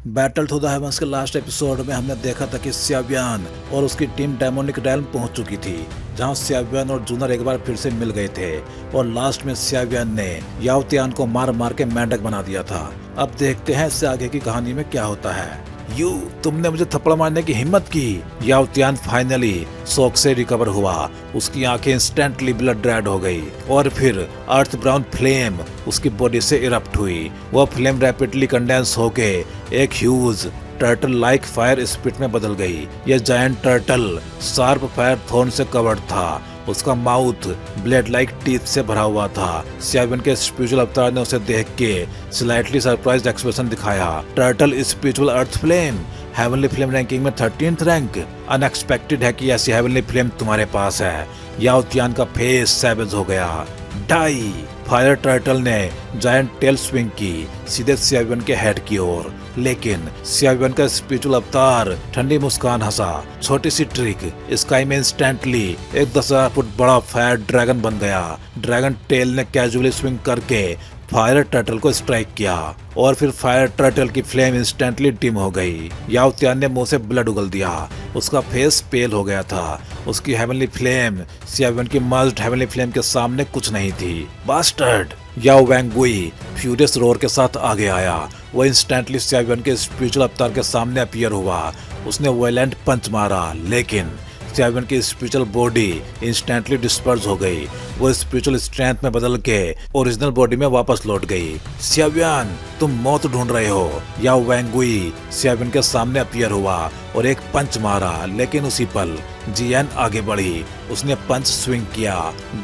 Battle to the heavens के last episode में हमने देखा था कि सियावियन और उसकी टीम डेमोनिक रेल्म पहुंच चुकी थी, जहां सियावियन और जूनर एक बार फिर से मिल गए थे और लास्ट में सियावियन ने याओ तियान को मार मार के मेंढक बना दिया था। अब देखते हैं इससे आगे की कहानी में क्या होता है। यू, तुमने मुझे थप्पड़ मारने की हिम्मत की। याओ तियान फाइनली शॉक से रिकवर हुआ। उसकी आंखें इंस्टेंटली ब्लड रेड हो गई और फिर अर्थ ब्राउन फ्लेम उसकी बॉडी से इरप्ट हुई। वह फ्लेम रैपिडली कंडेंस होके एक huge turtle like fire spit में बदल गई। यह giant turtle sharp fire thorn से कवर्ड था। उसका माउथ ब्लेड लाइक टीथ से भरा हुआ था। सियावियन के स्पिरिचुअल अवतार ने उसे देख के स्लाइटली सरप्राइज्ड एक्सप्रेशन दिखाया। टर्टल स्पिरिचुअल अर्थ फ्लेम, हेवनली फ्लेम रैंकिंग में 13th रैंक। अनएक्सपेक्टेड है कि ऐसी हेवनली फ्लेम तुम्हारे पास है। याओ तियान का फेस सैवेज हो गया। डाई। फायर टर्टल ने जायंट टेल स्विंग की सीधे सियावियन के हेड की ओर, लेकिन सियावियन का स्पिरिचुअल अवतार ठंडी मुस्कान हंसा। छोटी सी ट्रिक, स्काई में इंस्टेंटली एक 10,000 फुट बड़ा फायर ड्रैगन बन गया। ड्रैगन टेल ने कैजुअली स्विंग करके फायर टर्टल को स्ट्राइक किया और फिर फायर टर्टल की फ्लेम इंस्टेंटली डिम हो गई। याओ तियान ने मुंह से ब्लड उगल दिया। उसका फेस पेल हो गया था। उसकी हेवनली फ्लेम सियावियन की मर्ज्ड हेवनली फ्लेम के सामने कुछ नहीं थी। बास्टर्ड। याओ वैंगुई फ्यूरियस रोर के साथ आगे आया। वो इंस्टेंटली सियावियन के स्पिरिचुअल अवतार के सामने अपीयर हुआ। उसने वायलेंट पंच मारा, लेकिन सियावियन की स्पिरिचुअल बॉडी इंस्टेंटली डिस्पर्स हो गई। वो स्पिरिचुअल स्ट्रेंथ में बदल के ओरिजिनल बॉडी में वापस लौट गई। सियावियन, तुम मौत ढूंढ रहे हो। याओ वैंगुई सियावियन के सामने अपीयर हुआ और एक पंच मारा, लेकिन उसी पल जियान आगे बढ़ी। उसने पंच स्विंग किया।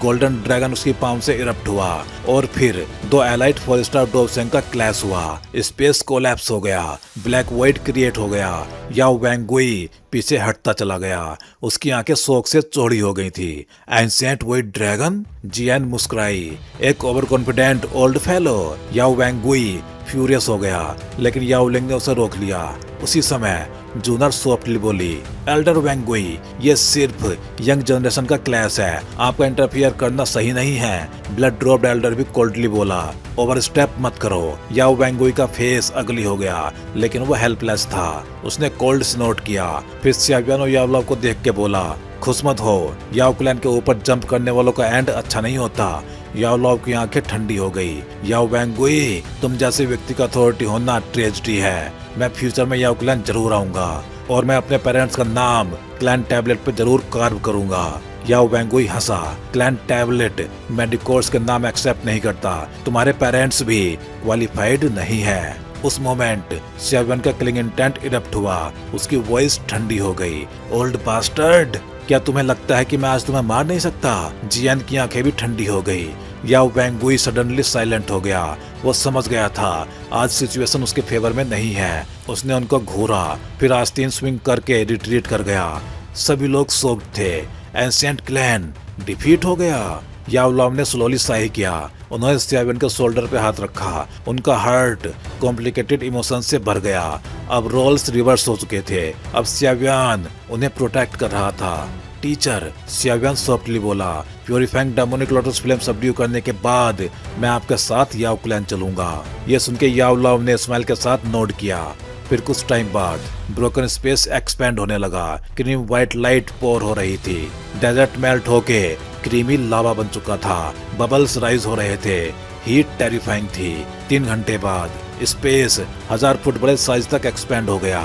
गोल्डन ड्रैगन उसकी पाम से इरप्ट हुआ और फिर दो एलाइट 4-स्टार डोबसेंग का क्लैश हुआ। स्पेस कोलैप्स हो गया। ब्लैक वाइट क्रिएट हो गया। याओ वैंगुई पीछे हटता चला गया। उसकी आंखें शोक से चौड़ी हो गई थी। Ancient white dragon? जियान मुस्कुराई। एक ओवर कॉन्फिडेंट ओल्ड फेलो। याओ वैंगुई फ्यूरियस हो गया, लेकिन याओ लिंग ने उसे रोक लिया। उसी समय जूनर सॉफ्टली बोली, एल्डर वैंगुई, ये सिर्फ यंग जनरेशन का क्लैश है। आपका इंटरफियर करना सही नहीं है। ब्लड ड्रॉप्ड एल्डर भी कोल्डली बोला, ओवर स्टेप मत करो। याओ वैंगुई का फेस अगली हो गया, लेकिन वो हेल्पलेस था। उसने कोल्ड स्नोट किया, फिर सियावियन और याओ को देख के बोला, खुश मत हो। याओ क्लैन के ऊपर जंप करने वालों का एंड अच्छा नहीं होता। याओ लाओ की आंखें ठंडी हो गई। याओ वैंगुई, तुम जैसे व्यक्ति का अथॉरिटी होना ट्रेजेडी है। मैं फ्यूचर में याओ क्लैन जरूर आऊंगा और मैं अपने पेरेंट्स का नाम क्लैन टैबलेट पे जरूर कार्व करूंगा। याओ वैंगुई हंसा। क्लैन टैबलेट मेडिकोर्स के नाम एक्सेप्ट नहीं करता। तुम्हारे पेरेंट्स भी क्वालिफाइड नहीं है। उस मोमेंट सियावियन का किलिंग इंटेंट इरप्ट हुआ। उसकी वॉइस ठंडी हो गई। ओल्ड बास्टर्ड, क्या तुम्हें लगता है कि मैं आज तुम्हें मार नहीं सकता? जियान की आंखें भी ठंडी हो गई। याओ वैंगुई सडनली साइलेंट हो गया। वो समझ गया था आज सिचुएशन उसके फेवर में नहीं है। उसने उनको घूरा, फिर आस्तीन स्विंग करके रिट्रीट कर गया। सभी लोग शॉक्ड थे। एंशिएंट क्लैन डिफीट हो गया। याओ लाओ ने स्लोली साही किया। उन्होंने सियावियन के शोल्डर पे हाथ रखा। उनका हार्ट कॉम्प्लिकेटेड इमोशन से भर गया। अब रोल्स रिवर्स हो चुके थे। अब सियावियन उन्हें प्रोटेक्ट कर रहा था। टीचर, सियावियन सॉफ्टली बोला, purifying demonic lotus flame subdue करने के बाद मैं आपके साथ याओ क्लैन चलूंगा। ये सुन के याओ लाओ ने स्माइल के साथ नोड किया। फिर कुछ टाइम बाद ब्रोकन स्पेस एक्सपेंड होने लगा। क्रीम व्हाइट लाइट पोर हो रही थी। डेजर्ट मेल्ट होके क्रीमी लावा बन चुका था। बबल्स राइज हो रहे थे। हीट टेरिफाइंग थी। 3 घंटे बाद स्पेस 1000 फुट बड़े साइज तक एक्सपेंड हो गया।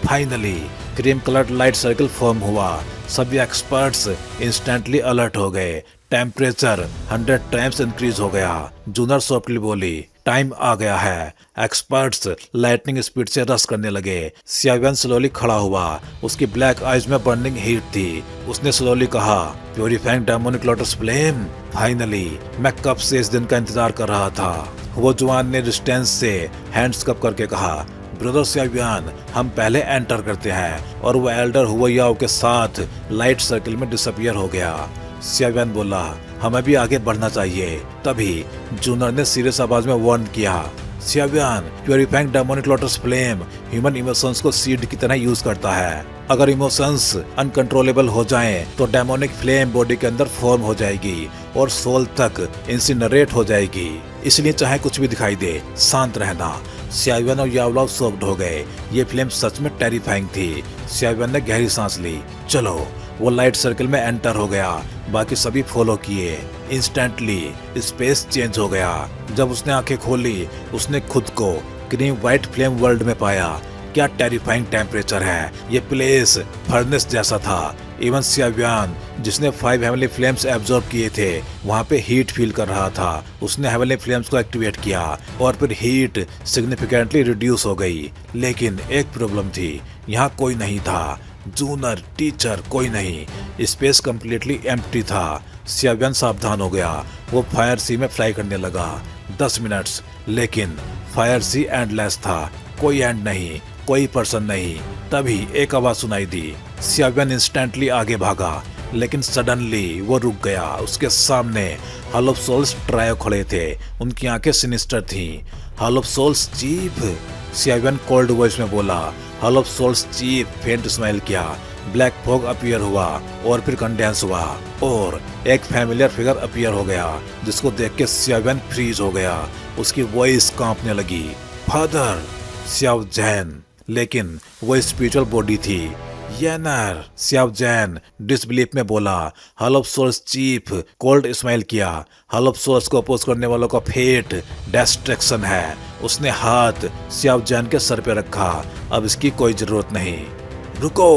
Finally cream coloured light circle form हुआ। सभी एक्सपर्ट्स इंस्टेंटली अलर्ट हो गए। टेम्परेचर 100 टाइम्स इंक्रीज हो गया। जूनर सॉफ्टली बोली, टाइम आ गया है। एक्सपर्ट्स लाइटनिंग स्पीड से रश करने लगे। सियावियन स्लोली खड़ा हुआ। उसकी ब्लैक आइज में बर्निंग हीट थी। उसने स्लोली कहा, purifying demonic lotus flame, finally मैं कब से इस दिन का इंतजार कर रहा था। वो जवान ने डिस्टेंस से हैंड्स कप करके कहा, ब्रदर सियावियन, हम पहले एंटर करते हैं। और वो एल्डर हुआ याओ के साथ लाइट सर्कल में डिसअपियर हो गया। सियावियन बोला, हमें भी आगे बढ़ना चाहिए। तभी जूनर ने सीरियस आवाज में वार्न किया, Siavian, purifying demonic lotus flame human emotions को सीड की तरह यूज करता है। अगर इमोशंस अनकंट्रोलेबल हो जाएं, तो डेमोनिक फ्लेम बॉडी के अंदर फॉर्म हो जाएगी और सोल तक इंसिनरेट हो जाएगी। इसलिए चाहे कुछ भी दिखाई दे, शांत रहना। सियावियन और यावलाव शॉक्ड हो गए। ये फिल्म सच में टेरिफाइंग थी। सियावियन ने गहरी सांस ली। चलो, वो लाइट सर्कल में एंटर हो गया। बाकी सभी फॉलो किए। इंस्टेंटली स्पेस चेंज हो गया। जब उसने आंखें खोली, उसने खुद को क्रीम व्हाइट फ्लेम वर्ल्ड में पाया। क्या टेरिफाइंग टेम्परेचर है। ये प्लेस फर्नेस जैसा था। इवन सियावियन, जिसने 5 हेवनली फ्लेम्स एब्जॉर्ब किए थे, वहाँ पे हीट फील कर रहा था। उसने हेवनली फ्लेम्स को एक्टिवेट किया और फिर हीट सिग्निफिकेंटली रिड्यूस हो गई। लेकिन एक प्रॉब्लम थी, यहाँ कोई नहीं था। जूनर, टीचर, कोई नहीं। स्पेस कम्प्लीटली एम्प्टी था। सियावियन सावधान हो गया। वो फायर सी में फ्लाई करने लगा। 10 मिनट्स, लेकिन फायर सी एंडलेस था। कोई एंड नहीं, कोई पर्सन नहीं। तभी एक आवाज सुनाई दी। सियावियन इंस्टेंटली आगे भागा, लेकिन सडनली वो रुक गया। उसके सामने हॉल ऑफ सोल्स ट्रायो खड़े थे। उनकी आंखें सिनिस्टर थीं। Hall of souls chief, Siavian cold voice में बोला। Hall of souls chief faint smile किया। ब्लैक फॉग अपीयर हुआ और फिर कंडेंस हुआ और एक फैमिलियर फिगर अपीयर हो गया, जिसको देख के सियावियन फ्रीज हो गया। उसकी वॉइस कांपने लगी। फादर, सियाव जैन। लेकिन वो स्पिरिचुअल बॉडी थी। येनर, सियाव जैन डिसबिलीफ में बोला। Hall of souls chief cold smile किया। हॉल ऑफ सोल्स को अपोज करने वालों का फेट डिस्ट्रैक्शन है। उसने हाथ सियाव जैन के सर पे रखा। अब इसकी कोई जरूरत नहीं। रुको,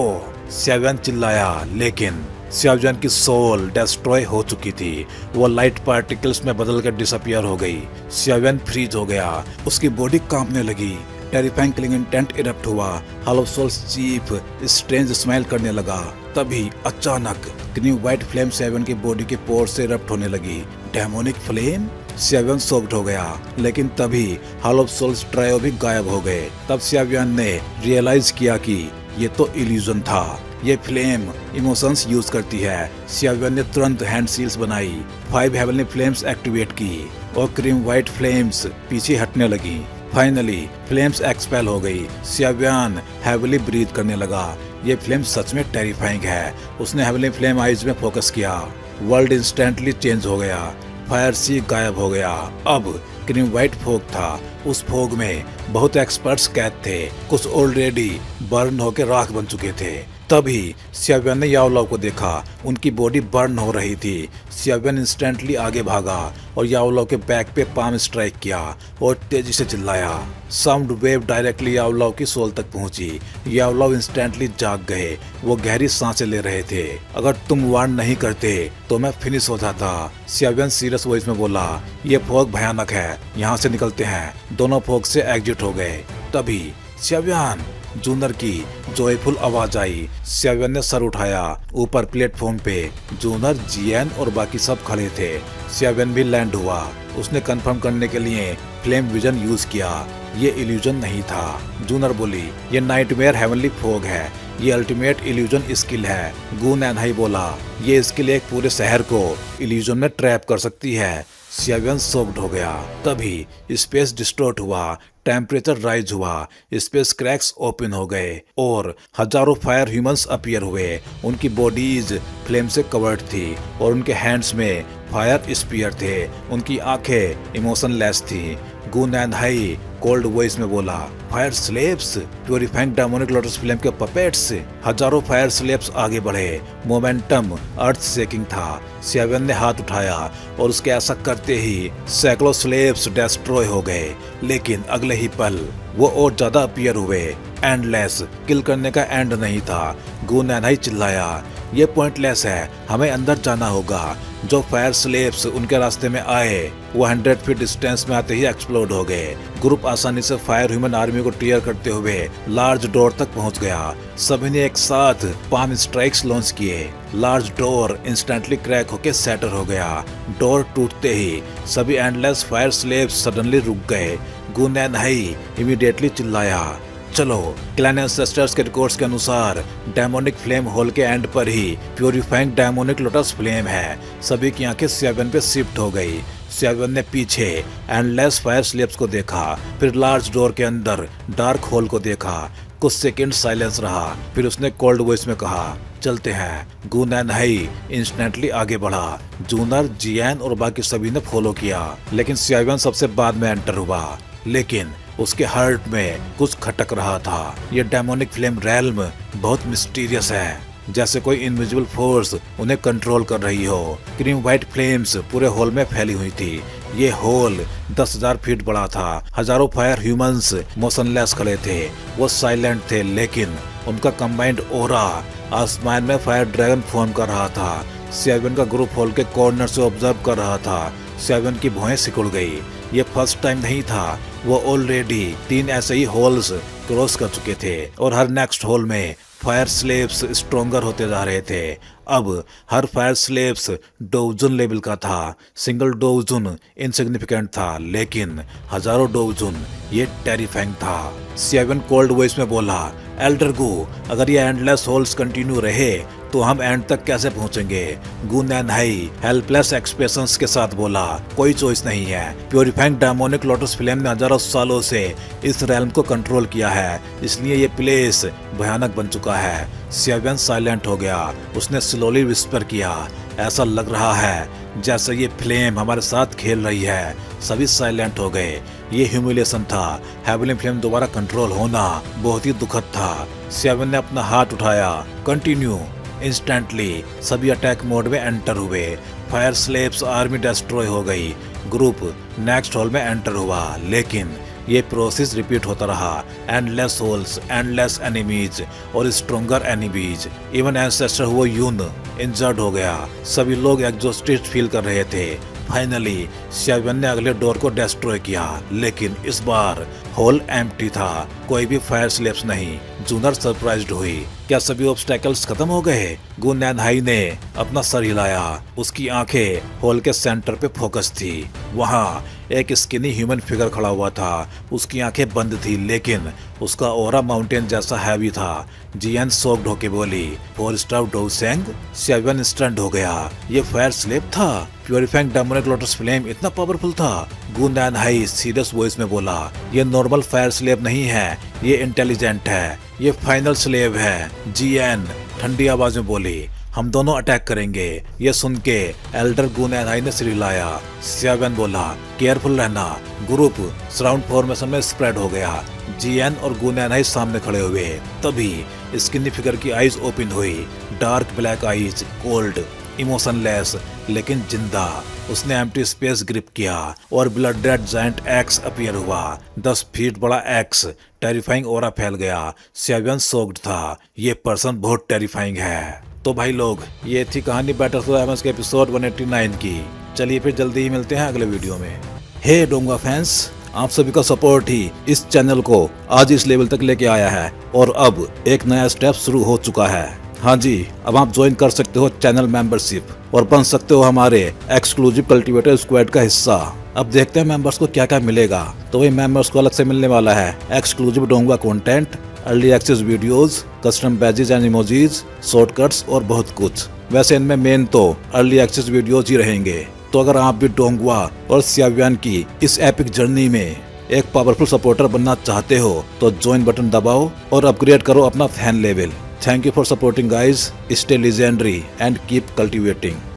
सियावियन चिल्लाया, लेकिन सियावियन की सोल डिस्ट्रॉय हो चुकी थी। वो लाइट पार्टिकल्स में बदल कर डिसअपियर हो गई। सियावियन फ्रीज हो गया। उसकी बॉडी कांपने लगी। टेरिफाइंग किलिंग इंटेंट इरप्ट हुआ। Hall of souls chief strange smile करने लगा। तभी अचानक क्रीम व्हाइट फ्लेम सियावियन की बॉडी के पोर से इरप्ट होने लगी। Demonic flame. सियावियन शॉक्ड हो गया, लेकिन तभी हॉल ऑफ सोल्स ट्रायो भी गायब हो गए। तब सियावियन ने रियलाइज किया कि ये तो इल्यूजन था। ये फ्लेम इमोशंस यूज करती है। सियावियन ने तुरंत हैंड सील्स बनाई। 5 हेवनली फ्लेम्स एक्टिवेट की और क्रीम व्हाइट फ्लेम्स पीछे हटने लगी। फाइनली फ्लेम्स एक्सपेल हो गई। सियावियन हैविली ब्रीथ करने लगा। ये फ्लेम सच में टेरिफाइंग है। उसने हैविली फ्लेम आइज में फोकस किया। वर्ल्ड इंस्टेंटली चेंज हो गया। फायर सी गायब हो गया। अब क्रीम व्हाइट फोग था। उस फोग में बहुत एक्सपर्ट्स कैद थे। कुछ ऑलरेडी बर्न होकर राख बन चुके थे। तभी सियावियन ने यावलाव को देखा। उनकी बॉडी बर्न हो रही थी। सियावियन इंस्टेंटली आगे भागा और यावलाव के बैक पे पाम स्ट्राइक किया और तेजी से चिल्लाया। साउंड वेव डायरेक्टली यावलाव की सोल तक पहुंची। यावलाव इंस्टेंटली जाग गए। वो गहरी सांसें ले रहे थे। अगर तुम वार्न नहीं करते तो मैं फिनिश हो जाता। सियावियन सीरियस वॉइस में बोला। ये फॉग भयानक है, यहाँ से निकलते हैं। दोनों फॉग से एग्जिट हो गए। तभी सियावियन, जूनर की जॉयफुल आवाज आई। सियावियन ने सर उठाया। ऊपर प्लेटफॉर्म पे जूनर, जियन और बाकी सब खड़े थे। सियावियन भी लैंड हुआ। उसने कंफर्म करने के लिए फ्लेम विजन यूज किया। ये इल्यूजन नहीं था। जूनर बोली, ये नाइटमेयर हेवनली फॉग है। ये अल्टीमेट इल्यूजन स्किल है। गू नैनहाई बोला, ये स्किल एक पूरे शहर को इल्यूजन में ट्रैप कर सकती है। सियावियन शॉक्ड हो गया। तभी स्पेस डिस्टॉर्ट हुआ। टेम्परेचर राइज हुआ। स्पेस क्रैक्स ओपन हो गए और हजारों फायर ह्यूमंस अपीयर हुए। उनकी बॉडीज फ्लेम से कवर्ड थी और उनके हैंड्स में फायर स्पीयर थे। उनकी आंखें इमोशनलेस थी। गू नैनहाई कोल्ड वॉइस में बोला, fire slabs, purifying demonic lotus flame के पपेट्स। हजारों फायर स्लेब्स आगे बढ़े। मोमेंटम अर्थ शेकिंग था। सियावियन ने हाथ उठाया और उसके ऐसा करते ही सैकड़ों स्लेब्स डिस्ट्रॉय हो गए। लेकिन अगले ही पल वो और ज्यादा अपीयर हुए। एंडलेस किल करने का एंड नहीं था। गू नैनहाई चिल्लाया, ये पॉइंटलेस है, हमें अंदर जाना होगा। जो फायर स्लेब्स उनके रास्ते में आए वो 100 फीट डिस्टेंस में आते ही एक्सप्लोड हो गए। ग्रुप आसानी से फायर ह्यूमन आर्मी को टीयर करते हुए लार्ज डोर तक पहुंच गया। सभी ने एक साथ पाम स्ट्राइक्स लॉन्च किए। लार्ज डोर इंस्टेंटली क्रैक होकर सेटर हो गया। डोर टूटते ही सभी एंडलेस फायर स्लेब्स सडनली रुक गए। गू नैनहाई इमीडिएटली चिल्लाया, चलो। क्लैन एंसेस्टर्स के रिकॉर्ड्स के अनुसार डेमोनिक फ्लेम होल के एंड पर ही प्योरीफाइंग डेमोनिक लोटस फ्लेम है। सभी की आंखें सियावियन पे शिफ्ट हो गई। सियावियन ने पीछे एंडलेस फायर स्लेब्स को देखा, फिर लार्ज डोर के अंदर डार्क होल को देखा। कुछ सेकंड साइलेंस रहा, फिर उसने कोल्ड वॉइस में कहा, चलते हैं। गू नैनहाई इंस्टेंटली आगे बढ़ा। जूनर, जियन और बाकी सभी ने फॉलो किया, लेकिन सियावियन सबसे बाद में एंटर हुआ। लेकिन उसके हार्ट में कुछ खटक रहा था। ये डेमोनिक फ्लेम रेल्म बहुत मिस्टीरियस है, जैसे कोई इनविजिबल फोर्स उन्हें कंट्रोल कर रही हो। क्रीम व्हाइट फ्लेम्स पूरे हॉल में फैली हुई थी। ये हॉल 10,000 फीट बड़ा था। हजारों फायर ह्यूमंस मोशनलेस खड़े थे। वो साइलेंट थे, लेकिन उनका कंबाइंड ओरा आसमान में फायर ड्रैगन फॉर्म कर रहा था। सेवन का ग्रुप हॉल के कॉर्नर से ऑब्जर्व कर रहा था। सेवन की भौहें सिकुड़ गई। ये फर्स्ट टाइम नहीं था, वो ऑलरेडी 3 ऐसे ही हॉल्स क्रॉस कर चुके थे और हर नेक्स्ट हॉल में फायर स्लेब्स स्ट्रॉन्गर होते जा रहे थे। अब हर फायर स्लेब्स डोवजुन लेवल का था। सिंगल डोवजुन इनसिग्निफिकेंट था, लेकिन हजारों डोवजुन ये टेरिफाइंग था। सेवन कोल्ड वॉइस में बोला, एल्डर गु, अगर ये एंडलेस होल्स कंटिन्यू रहे तो हम एंड तक कैसे पहुंचेंगे? गु नैनहाई हेल्पलेस एक्सप्रेशंस के साथ बोला, कोई चॉइस नहीं है। प्योरीफाइंग डेमोनिक लोटस फ्लेम ने हजारों सालों से इस रेल्म को कंट्रोल किया है, इसलिए ये प्लेस भयानक बन चुका है। सेवन साइलेंट हो गया। उसने स्लोली विस्पर किया, ऐसा लग रहा है जैसे ये फ्लेम हमारे साथ खेल रही है। सभी साइलेंट हो गए। ये ह्यूमिलिएशन था। हेवनली फ्लेम दोबारा कंट्रोल होना बहुत ही दुखद था। सेवन ने अपना हाथ उठाया, कंटिन्यू। इंस्टेंटली सभी अटैक मोड में एंटर हुए। फायर स्लेब्स आर्मी डिस्ट्रॉय हो गई। ग्रुप नेक्स्ट हॉल में एंटर हुआ, लेकिन ये प्रोसेस रिपीट होता रहा। एंडलेस होल्स, एंडलेस एनिमीज और स्ट्रॉन्गर एनिमीज। इवन एंसेस्टर हुआ यून इंजर्ड हो गया। सभी लोग एग्जॉस्टेड फील कर रहे थे। फाइनली सेवन ने अगले डोर को डिस्ट्रॉय किया, लेकिन इस बार हॉल एम्प्टी था। कोई भी फायर स्लेब्स नहीं। जूनर सरप्राइज्ड हुई। क्या सभी ऑब्स्टेकल्स खत्म हो गए? गु नैनहाई ने अपना सर हिलाया। उसकी आंखें हॉल के सेंटर पे फोकस थी। वहाँ एक स्किनी ह्यूमन फिगर खड़ा हुआ था। उसकी आंखें बंद थी, लेकिन उसका ऑरा माउंटेन जैसा हैवी था। जियान शॉक्ड होके बोली, 4 स्टार डोसेंग? सेवन स्टंट हो गया। ये फायर स्लेब था? प्योरीफाइंग डेमोनिक लोटस फ्लेम इतना पावरफुल था? गु नैनहाई सीरियस वॉइस में बोला, ये नॉर्मल फायर स्लेब नहीं है, ये इंटेलिजेंट है, ये फाइनल स्लेब है। जियान ठंडी आवाज में बोली, हम दोनों अटैक करेंगे। ये सुन के एल्डर गु नैनहाई ने सिर हिलाया। सेवन बोला, केयरफुल रहना। ग्रुप सराउंड फॉर्मेशन में स्प्रेड हो गया। जियान और गु नैनहाई सामने खड़े हुए। तभी स्किनी फिगर की आईज ओपन हुई। Dark black eyes, cold, emotionless, लेकिन जिंदा। उसने एम्प्टी स्पेस ग्रिप किया और blood red giant x appear हुआ। 10 फीट बड़ा एक्स। टेरिफाइंग ओरा फैल गया। सेवन शॉक्ड था। ये पर्सन बहुत टेरिफाइंग है। तो भाई लोग, ये थी कहानी बैटलफील्ड के एपिसोड 189 की। चलिए फिर जल्दी ही मिलते हैं अगले वीडियो में। हे डोंगा फैंस, आप सभी का सपोर्ट ही इस चैनल को आज इस लेवल तक लेके आया है और अब एक नया स्टेप शुरू हो चुका है। हाँ जी, अब आप ज्वाइन कर सकते हो चैनल मेंबरशिप और बन सकते हो हमारे एक्सक्लूसिव कल्टीवेटर स्क्वाड का हिस्सा। अब देखते हैं मेंबर्स को क्या क्या मिलेगा। तो वही मेंबर्स को अलग से मिलने वाला है एक्सक्लूसिव डोंगा content, early access videos, custom badges and emojis, shortcuts और बहुत कुछ। वैसे इनमें मेन तो अर्ली एक्सेस वीडियोज ही रहेंगे। तो अगर आप भी डोंगवा और सेवन की इस एपिक जर्नी में एक पावरफुल सपोर्टर बनना चाहते हो तो ज्वाइन बटन दबाओ और अपग्रेड करो अपना fan level. Thank you for supporting guys. Stay legendary and keep cultivating.